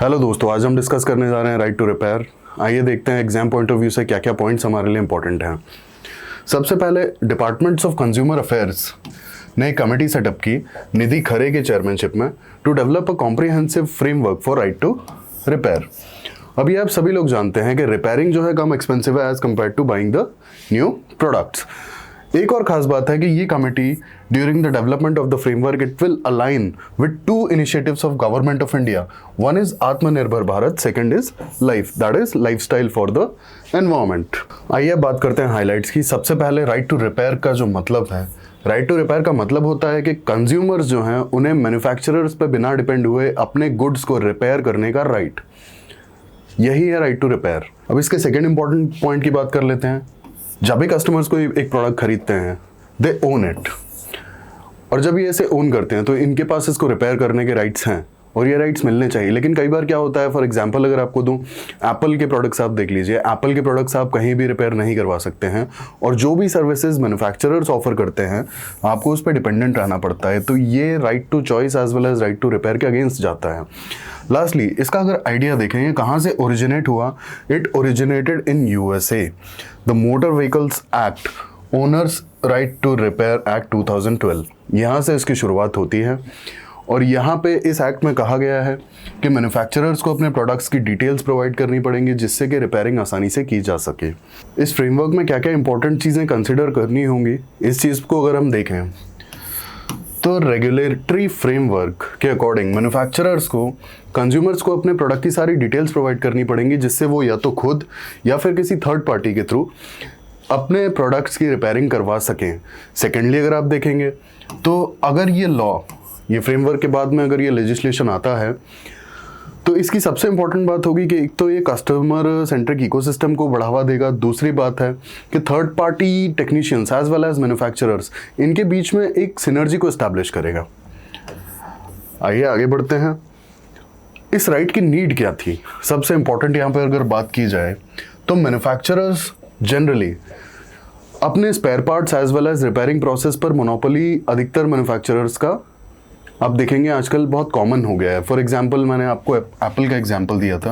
Hello दोस्तों, आज हम डिस्कस करने जा रहे हैं राइट टू रिपेयर। आइए देखते हैं एग्जाम पॉइंट ऑफ व्यू से क्या क्या पॉइंट्स हमारे लिए इंपॉर्टेंट हैं। सबसे पहले डिपार्टमेंट्स ऑफ कंज्यूमर अफेयर्स ने एक कमेटी सेटअप की निधि खरे के चेयरमैनशिप में to develop a comprehensive framework for right to repair. अभी आप सभी लोग जानते हैं कि रिपेयरिंग जो है कम एक्सपेंसिव है as compared to buying the new products. एक और खास बात है कि ये committee during the development of the framework it will align with two initiatives of government of India. One is Atmanirbhar Bharat, second is life, that is lifestyle for the environment. आइए बात करते हैं हाइलाइट्स की। सबसे पहले राइट टू रिपेयर का जो मतलब है, राइट टू रिपेयर का मतलब होता है कि कंज्यूमर्स जो हैं उन्हें मैन्युफैक्चरर्स पे बिना डिपेंड हुए अपने गुड्स को रिपेयर करने का राइट, यही है राइट टू रिपेयर। अब इसके सेकेंड इंपॉर्टेंट पॉइंट की बात कर लेते हैं। जब भी कस्टमर्स कोई एक प्रोडक्ट खरीदते हैं दे ओन इट, और जब ये ऐसे ओन करते हैं तो इनके पास इसको रिपेयर करने के राइट्स हैं और ये राइट्स मिलने चाहिए। लेकिन कई बार क्या होता है, फॉर एग्जांपल अगर आपको दूं, एप्पल के प्रोडक्ट्स आप देख लीजिए, एप्पल के प्रोडक्ट्स आप कहीं भी रिपेयर नहीं करवा सकते हैं और जो भी सर्विसेज मैन्युफैक्चरर्स ऑफर करते हैं आपको उस पर डिपेंडेंट रहना पड़ता है। तो ये right to choice as well as right to repair के अगेंस्ट जाता है। लास्टली इसका अगर आइडिया देखें ये कहाँ से ओरिजिनेट हुआ, it originated in USA. The motor vehicles act owners right to repair act 2012, यहाँ से इसकी शुरुआत होती है। और यहाँ पे इस एक्ट में कहा गया है कि मैन्युफैक्चरर्स को अपने प्रोडक्ट्स की डिटेल्स प्रोवाइड करनी पड़ेंगी जिससे कि रिपेयरिंग आसानी से की जा सके। इस फ्रेमवर्क में क्या क्या इंपॉर्टेंट चीज़ें कंसिडर करनी होंगी, इस चीज़ को अगर हम देखें तो रेगुलेटरी फ्रेमवर्क के अकॉर्डिंग मैन्युफैक्चरर्स को कंज्यूमर्स को अपने प्रोडक्ट की सारी डिटेल्स प्रोवाइड करनी पड़ेंगी जिससे वो या तो खुद या फिर किसी थर्ड पार्टी के थ्रू अपने प्रोडक्ट्स की रिपेयरिंग करवा सकें। सेकेंडली अगर आप देखेंगे तो अगर ये लॉ, ये फ्रेमवर्क के बाद में अगर ये लेजिस्लेशन आता है तो इसकी सबसे इंपॉर्टेंट बात होगी कि एक तो ये कस्टमर सेंट्रिक इकोसिस्टम को बढ़ावा देगा। दूसरी बात है कि third party technicians as well as manufacturers इनके बीच में एक सिनर्जी को एस्टैब्लिश करेगा। आइए आगे बढ़ते हैं। इस राइट की नीड क्या थी, सबसे इंपॉर्टेंट यहाँ पर अगर बात की जाए तो मैन्युफैक्चरर्स जनरली अपने spare parts as well as repairing process पर मोनोपोली अधिकतर मैन्युफैक्चरर्स का आप देखेंगे आजकल बहुत कॉमन हो गया है। फॉर एग्जांपल मैंने आपको एप्पल का एग्जांपल दिया था।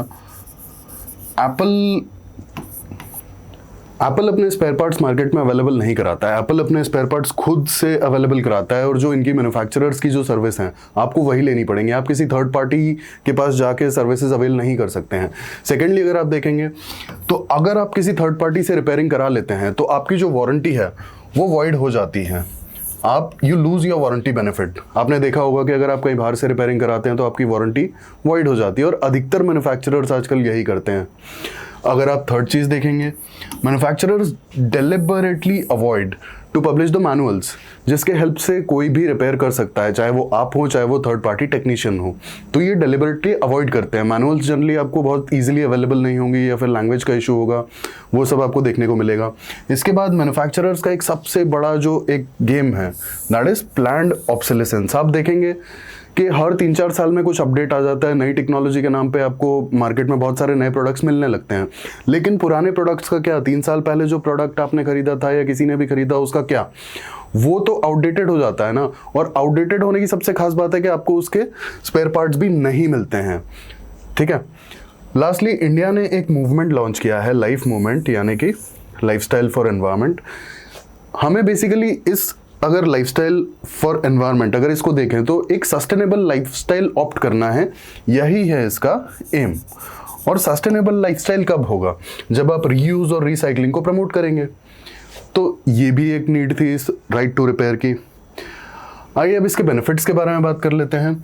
एप्पल अपने स्पेयर पार्ट्स मार्केट में अवेलेबल नहीं कराता है, एप्पल अपने स्पेयर पार्ट्स खुद से अवेलेबल कराता है और जो इनकी मैन्युफैक्चरर्स की जो सर्विस हैं आपको वही लेनी पड़ेंगी, आप किसी थर्ड पार्टी के पास जाके सर्विसेज अवेल नहीं कर सकते हैं। सेकेंडली अगर आप देखेंगे तो अगर आप किसी थर्ड पार्टी से रिपेयरिंग करा लेते हैं तो आपकी जो वारंटी है वो वॉइड हो जाती है, आप you lose your warranty benefit. आपने देखा होगा कि अगर आप कहीं बाहर से रिपेयरिंग कराते हैं तो आपकी वारंटी वॉइड हो जाती है और अधिकतर मैन्युफैक्चरर्स आजकल यही करते हैं। अगर आप थर्ड चीज़ देखेंगे, manufacturers deliberately avoid to publish the manuals जिसके हेल्प से कोई भी रिपेयर कर सकता है, चाहे वो आप हो चाहे वो थर्ड पार्टी टेक्नीशियन हो। तो ये डेलिबरेटली अवॉइड करते हैं। मैनुअल्स जनरली आपको बहुत ईजिली अवेलेबल नहीं होंगी या फिर लैंग्वेज का इशू होगा, वो सब आपको देखने को मिलेगा। इसके बाद मैन्युफैक्चरर्स का एक सबसे बड़ा जो एक गेम है दैट इज प्लान्ड ऑब्सोलेसेंस। आप देखेंगे कि हर 3-4 साल में कुछ अपडेट आ जाता है, नई टेक्नोलॉजी के नाम पे आपको मार्केट में बहुत सारे नए प्रोडक्ट्स मिलने लगते हैं। लेकिन पुराने प्रोडक्ट्स का क्या, 3 साल पहले जो प्रोडक्ट आपने खरीदा था या किसी ने भी खरीदा उसका क्या, वो तो आउटडेटेड हो जाता है ना। और आउटडेटेड होने की सबसे खास बात है कि आपको उसके स्पेयर पार्ट्स भी नहीं मिलते हैं। ठीक है। लास्टली इंडिया ने एक मूवमेंट लॉन्च किया है, लाइफ मूवमेंट, यानी कि लाइफस्टाइल फॉर एनवायरनमेंट। हमें बेसिकली इस अगर लाइफस्टाइल फॉर एनवायरनमेंट अगर इसको देखें तो एक सस्टेनेबल लाइफस्टाइल ऑप्ट करना है, यही है इसका एम। और सस्टेनेबल लाइफस्टाइल कब होगा, जब आप रीयूज और रिसाइकलिंग को प्रमोट करेंगे। तो ये भी एक नीड थी इस राइट टू रिपेयर की। आइए अब इसके बेनिफिट्स के बारे में बात कर लेते हैं।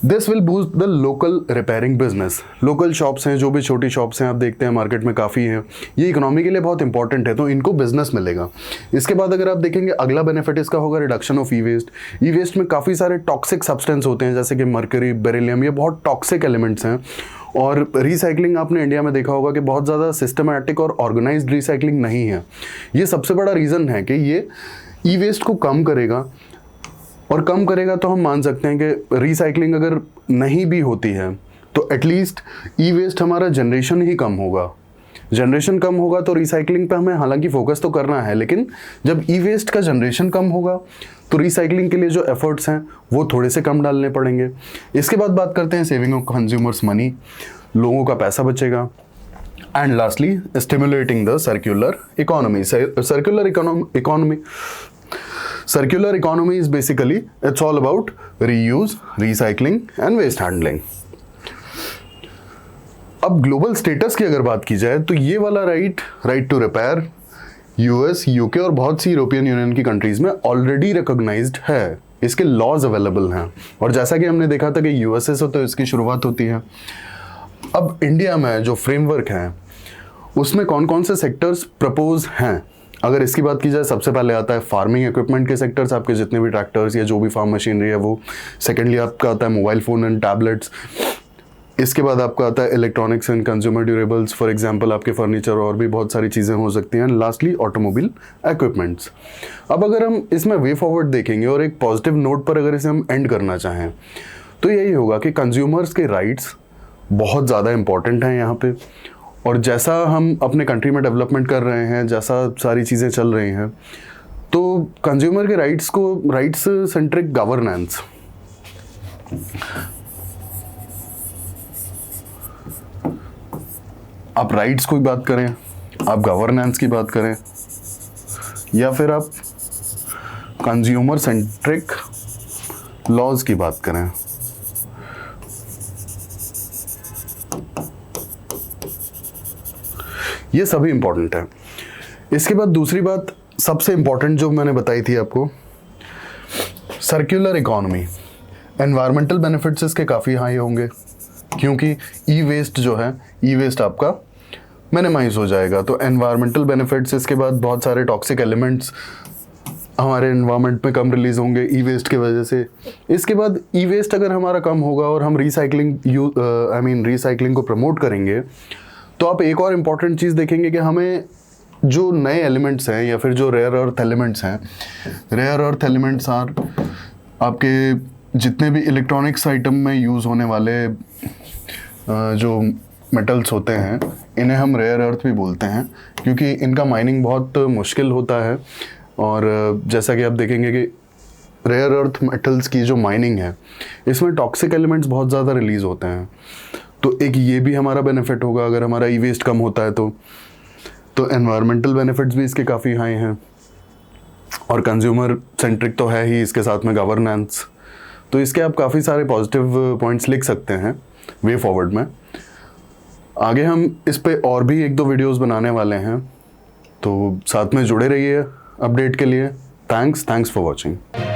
This will boost the local repairing business. Local shops हैं, जो भी छोटी शॉप्स हैं आप देखते हैं मार्केट में काफ़ी हैं, ये इकोनॉमी के लिए बहुत इंपॉर्टेंट है, तो इनको बिजनेस मिलेगा। इसके बाद अगर आप देखेंगे अगला बेनिफिट इसका होगा reduction of e waste. E waste में काफ़ी सारे टॉक्सिक सब्सटेंस होते हैं जैसे कि मर्करी, बेरिलियम, ये बहुत टॉक्सिक एलिमेंट्स हैं। और रिसाइकलिंग आपने इंडिया में देखा होगा कि बहुत ज़्यादा सिस्टमैटिक और ऑर्गेनाइज्ड रिसाइकलिंग नहीं है। ये सबसे बड़ा रीज़न है कि ये ई वेस्ट को कम करेगा, और कम करेगा तो हम मान सकते हैं कि रिसाइकलिंग अगर नहीं भी होती है तो एटलीस्ट ई वेस्ट हमारा जनरेशन ही कम होगा। जनरेशन कम होगा तो रिसाइकलिंग पे हमें हालांकि फोकस तो करना है, लेकिन जब ई वेस्ट का जनरेशन कम होगा तो रिसाइकलिंग के लिए जो एफर्ट्स हैं वो थोड़े से कम डालने पड़ेंगे। इसके बाद बात करते हैं सेविंग ऑफ कंज्यूमर्स मनी, लोगों का पैसा बचेगा। And lastly stimulating the circular economy. Circular economy is basically, it's all about reuse, recycling and waste handling. अब ग्लोबल स्टेटस की अगर बात की जाए तो ये वाला right to repair US, UK और बहुत सी यूरोपियन यूनियन की कंट्रीज में ऑलरेडी रिकॉग्नाइज्ड है, इसके लॉज अवेलेबल हैं। और जैसा कि हमने देखा था कि यूएसए से तो इसकी शुरुआत होती है। अब इंडिया में जो फ्रेमवर्क है उसमें कौन कौन से सेक्टर्स प्रपोज हैं, अगर इसकी बात की जाए सबसे पहले आता है फार्मिंग इक्विपमेंट के सेक्टर्स, आपके जितने भी ट्रैक्टर्स या जो भी फार्म मशीनरी है वो। सेकेंडली आपका आता है मोबाइल फ़ोन एंड टैबलेट्स। इसके बाद आपका आता है electronics and consumer durables, for example आपके फर्नीचर और भी बहुत सारी चीज़ें हो सकती हैं। Lastly automobile equipments. अब अगर हम इसमें वे फॉरवर्ड देखेंगे और एक पॉजिटिव नोट पर अगर इसे हम एंड करना चाहें तो यही होगा कि कंज्यूमर्स के राइट्स बहुत ज़्यादा इंपॉर्टेंट हैं यहाँ पे। और जैसा हम अपने कंट्री में डेवलपमेंट कर रहे हैं, जैसा सारी चीज़ें चल रही हैं, तो कंज्यूमर के राइट्स सेंट्रिक गवर्नेंस, आप राइट्स की बात करें, आप गवर्नेंस की बात करें, या फिर आप कंज्यूमर सेंट्रिक लॉज की बात करें, ये सभी इंपॉर्टेंट है। इसके बाद दूसरी बात सबसे इंपॉर्टेंट जो मैंने बताई थी आपको, सर्कुलर इकोनॉमी। एनवायरमेंटल बेनिफिट्स इसके काफ़ी हाई होंगे क्योंकि ई वेस्ट जो है, ई वेस्ट आपका मिनिमाइज हो जाएगा, तो एनवायरमेंटल बेनिफिट्स। इसके बाद बहुत सारे टॉक्सिक एलिमेंट्स हमारे एनवायरनमेंट में कम रिलीज होंगे ई वेस्ट की वजह से। इसके बाद ई वेस्ट अगर हमारा कम होगा और हम रिसाइकलिंग को प्रमोट करेंगे तो आप एक और इम्पॉर्टेंट चीज़ देखेंगे कि हमें जो नए एलिमेंट्स हैं या फिर जो रेयर अर्थ एलिमेंट्स हैं, रेयर अर्थ एलिमेंट्स आर आपके जितने भी इलेक्ट्रॉनिक्स आइटम में यूज़ होने वाले जो मेटल्स होते हैं, इन्हें हम रेयर अर्थ भी बोलते हैं क्योंकि इनका माइनिंग बहुत मुश्किल होता है। और जैसा कि आप देखेंगे कि रेयर अर्थ मेटल्स की जो माइनिंग है इसमें टॉक्सिक एलिमेंट्स बहुत ज़्यादा रिलीज़ होते हैं, तो एक ये भी हमारा बेनिफिट होगा अगर हमारा ई वेस्ट कम होता है तो एनवायरमेंटल बेनिफिट्स भी इसके काफ़ी हाई हैं। और कंज्यूमर सेंट्रिक तो है ही, इसके साथ में गवर्नेंस, तो इसके आप काफ़ी सारे पॉजिटिव पॉइंट्स लिख सकते हैं वे फॉरवर्ड में। आगे हम इस पे और भी 1-2 वीडियोस बनाने वाले हैं, तो साथ में जुड़े रहिए अपडेट के लिए। Thanks for watching.